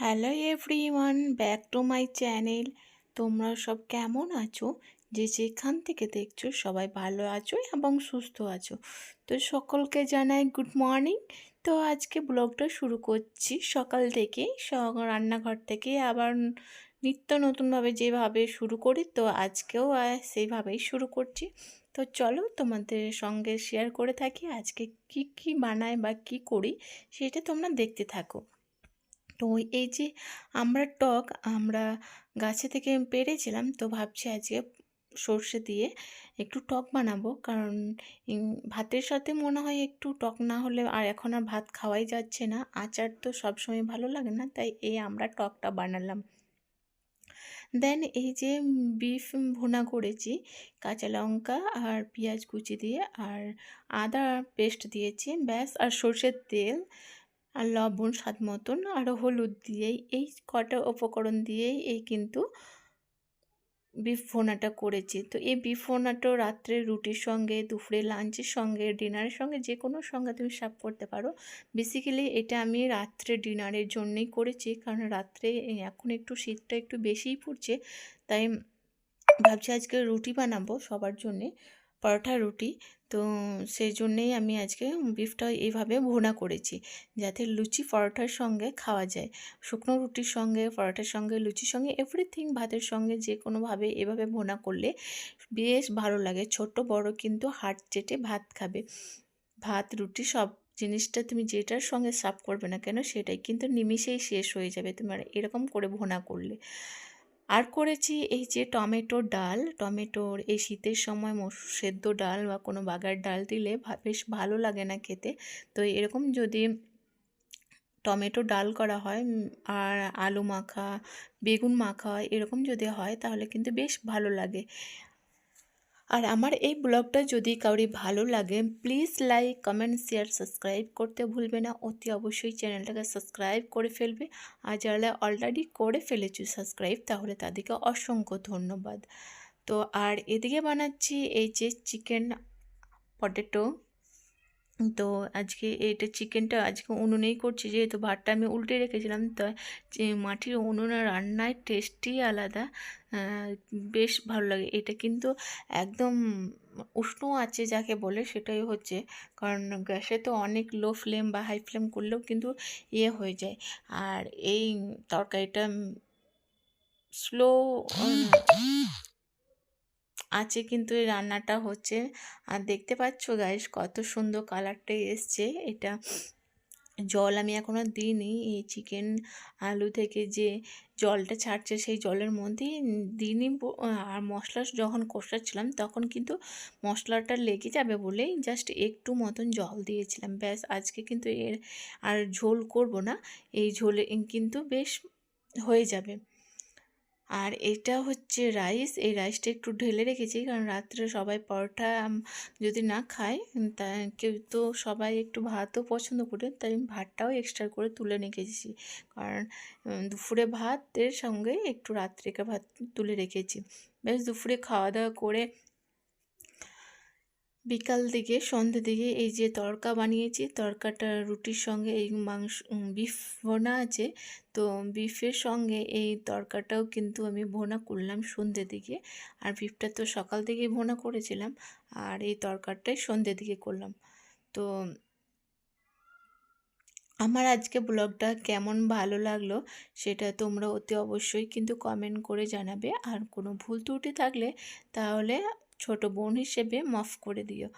Hello everyone, back to my channel. তোমরা সব কেমন আছো? যে যেখান থেকে দেখছো সবাই ভালো আছো এবং সুস্থ আছো। তো সকলকে জানাই গুড মর্নিং। তো আজকে ব্লগটা শুরু করছি সকাল থেকে, রান্নাঘর থেকে। আবার নিত্য নতুনভাবে যেভাবে শুরু করি, তো আজকেও সেইভাবেই শুরু করছি। তো চলো তোমাদের সঙ্গে শেয়ার করে থাকি আজকে কি কি বানাই বা কি করি, সেটা তোমরা দেখতে থাকো। তো এই যে আমরা গাছে থেকে পেড়েছিলাম, তো ভাবছি আজকে সর্ষে দিয়ে একটু টক বানাবো। কারণ ভাতের সাথে মনে হয় একটু টক না হলে আর এখন আর ভাত খাওয়াই যাচ্ছে না। আচার তো সবসময় ভালো লাগে না, তাই এই আমরা টকটা বানালাম। দেন এই যে বিফ ভুনা করেছি, কাঁচা লঙ্কা আর পেঁয়াজ কুচি দিয়ে আর আদা পেস্ট দিয়েছি ব্যাস, আর সর্ষের তেল আর লবণ স্বাদ মতন আর হলুদ দিয়েই, এই কটা উপকরণ দিয়েই এই কিন্তু বিফ ভুনাটা করেছি। তো এই বিফ ভুনাটাও রাত্রে রুটির সঙ্গে, দুপুরে লাঞ্চের সঙ্গে, ডিনারের সঙ্গে, যে কোনো সঙ্গে তুমি সার্ভ করতে পারো। বেসিক্যালি এটা আমি রাত্রে ডিনারের জন্যই করেছি, কারণ রাত্রে এখন একটু শীতটা একটু বেশিই পড়ছে, তাই ভাবছি আজকে রুটি বানাবো সবার জন্যে, পরোটা রুটি। তো সেই জন্যেই আমি আজকে বিফটা এইভাবে ভুনা করেছি, যাতে লুচি পরোটার সঙ্গে খাওয়া যায়। শুকনো রুটির সঙ্গে, পরোটার সঙ্গে, লুচির সঙ্গে, এভরিথিং, ভাতের সঙ্গে যে কোনোভাবে এভাবে ভুনা করলে বেশ ভালো লাগে। ছোট বড় কিন্তু হাত চেটে ভাত খাবে। ভাত রুটি সব জিনিসটা তুমি যেটার সঙ্গে সার্ভ করবে না কেন, সেটাই কিন্তু নিমিষেই শেষ হয়ে যাবে তোমার এরকম করে ভুনা করলে। আর করেছি এই যে টমেটোর ডাল, টমেটোর এই শীতের সময় সেদ্ধ ডাল বা কোনো বাগার ডাল দিলে বেশ ভালো লাগে না খেতে। তো এরকম যদি টমেটো ডাল করা হয় আর আলু মাখা, বেগুন মাখা এরকম যদি হয়, তাহলে কিন্তু বেশ ভালো লাগে। আর আমার এই ব্লগটা যদি কাউরি ভালো লাগে, please like, comment, share, subscribe করতে ভুলবে না। অতি অবশ্যই চ্যানেলটাকে সাবস্ক্রাইব করে ফেলবে। আর যারা অলরেডি করে ফেলেছো সাবস্ক্রাইব, তাহলে তাদেরকে অসংখ্য ধন্যবাদ। তো আর এদিকে বানাচ্ছি এই যে চিকেন পটেটো। তো আজকে এইটা চিকেনটা আজকে উনুনেই করছি, যেহেতু ভাতটা আমি উল্টে রেখেছিলাম। তো যে মাটির উনুনে রান্নার টেস্টই আলাদা, বেশ ভালো লাগে। এটা কিন্তু একদম উষ্ণ আছে যাকে বলে, সেটাই হচ্ছে। কারণ গ্যাসে তো অনেক লো ফ্লেম বা হাই ফ্লেম করলেও কিন্তু হয়ে যায়। আর এই তরকারিটা স্লো আছে কিন্তু এই রান্নাটা হচ্ছে। আর দেখতে পাচ্ছ গাইস কত সুন্দর কালারটা এসছে। এটা জল আমি এখনও দিইনি, এই চিকেন আলু থেকে যে জলটা ছাড়ছে সেই জলের মধ্যেই দিইনি। আর মশলা যখন কষাচ্ছিলাম তখন কিন্তু মশলাটা লেগে যাবে বলেই জাস্ট একটু মতন জল দিয়েছিলাম ব্যাস। আজকে কিন্তু এর আর ঝোল করব না, এই ঝোলে কিন্তু বেশ হয়ে যাবে। আর এটা হচ্ছে রাইস, এই রাইসটা একটু ঢেলে রেখেছি, কারণ রাত্রে সবাই পরোটা যদি না খায়, তা কেউ তো সবাই একটু ভাতও পছন্দ করে, তাই আমি ভাতটাও এক্সট্রা করে তুলে রেখেছি। কারণ দুপুরে ভাতের সঙ্গে একটু রাত্রিকার ভাত তুলে রেখেছি। বেশ দুপুরে খাওয়া দাওয়া করে বিকাল দিকে, সন্ধ্যের দিকে এই যে তড়কা বানিয়েছি, তড়কাটা রুটির সঙ্গে এই মাংস বিফ ভোনা আছে, তো বিফের সঙ্গে এই তড়কাটাও কিন্তু আমি ভোনা করলাম সন্ধ্যের দিকে। আর বিফটা তো সকাল থেকেই ভোনা করেছিলাম, আর এই তড়কাটাই সন্ধ্যের দিকে করলাম। তো আমার আজকে ব্লগটা কেমন ভালো লাগলো সেটা তোমরা অতি অবশ্যই কিন্তু কমেন্ট করে জানাবে। আর কোনো ভুল ত্রুটি থাকলে তাহলে ছোট বোন হিসেবে মাফ করে দিও।